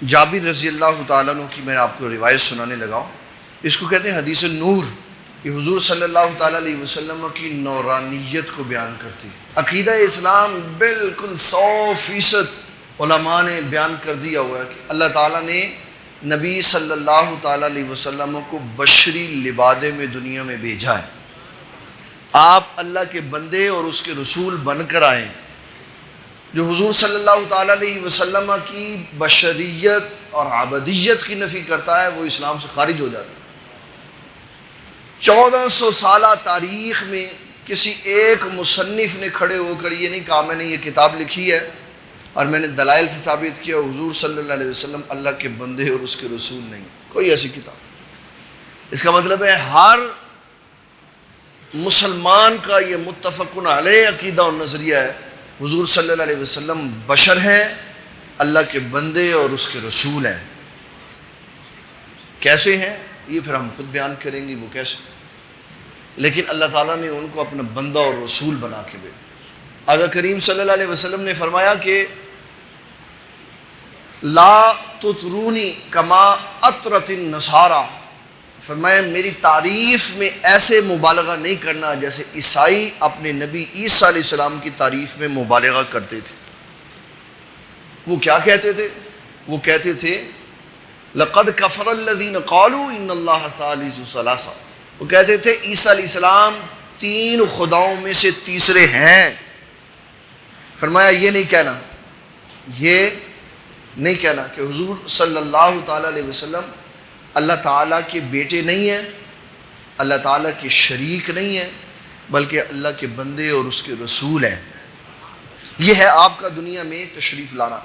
جابر رضی اللہ تعالیٰ عنہ کی میں آپ کو روایت سنانے لگا ہوں. اس کو کہتے ہیں حدیث نور. یہ حضور صلی اللہ تعالیٰ علیہ وسلم کی نورانیت کو بیان کرتی. عقیدہ اسلام بالکل 100% علماء نے بیان کر دیا ہوا ہے کہ اللہ تعالیٰ نے نبی صلی اللہ تعالیٰ علیہ وسلم کو بشری لبادے میں دنیا میں بھیجا ہے. آپ اللہ کے بندے اور اس کے رسول بن کر آئے. جو حضور صلی اللہ تعالیٰ علیہ وسلم کی بشریت اور عبدیت کی نفی کرتا ہے وہ اسلام سے خارج ہو جاتا ہے. 1400 سالہ تاریخ میں کسی ایک مصنف نے کھڑے ہو کر یہ نہیں کہا میں نے یہ کتاب لکھی ہے اور میں نے دلائل سے ثابت کیا حضور صلی اللہ علیہ وسلم اللہ کے بندے اور اس کے رسول نہیں. کوئی ایسی کتاب. اس کا مطلب ہے ہر مسلمان کا یہ متفق علیہ عقیدہ اور نظریہ ہے حضور صلی اللہ علیہ وسلم بشر ہیں، اللہ کے بندے اور اس کے رسول ہیں. کیسے ہیں یہ پھر ہم خود بیان کریں گے وہ کیسے، لیکن اللہ تعالیٰ نے ان کو اپنا بندہ اور رسول بنا کے بھیجا. آقا کریم صلی اللہ علیہ وسلم نے فرمایا کہ لا تطرونی کما اطرت النصارى، فرمایا میری تعریف میں ایسے مبالغہ نہیں کرنا جیسے عیسائی اپنے نبی عیسیٰ علیہ السلام کی تعریف میں مبالغہ کرتے تھے. وہ کیا کہتے تھے؟ وہ کہتے تھے لقد کفر الذین قالوا ان اللہ ثالث ثلاثہ. وہ کہتے تھے عیسیٰ علیہ السلام 3 خداؤں میں سے تیسرے ہیں. فرمایا یہ نہیں کہنا، یہ نہیں کہنا کہ حضور صلی اللہ تعالیٰ علیہ وسلم اللہ تعالیٰ کے بیٹے نہیں ہیں، اللہ تعالیٰ کے شریک نہیں ہیں، بلکہ اللہ کے بندے اور اس کے رسول ہیں. یہ ہے آپ کا دنیا میں تشریف لانا.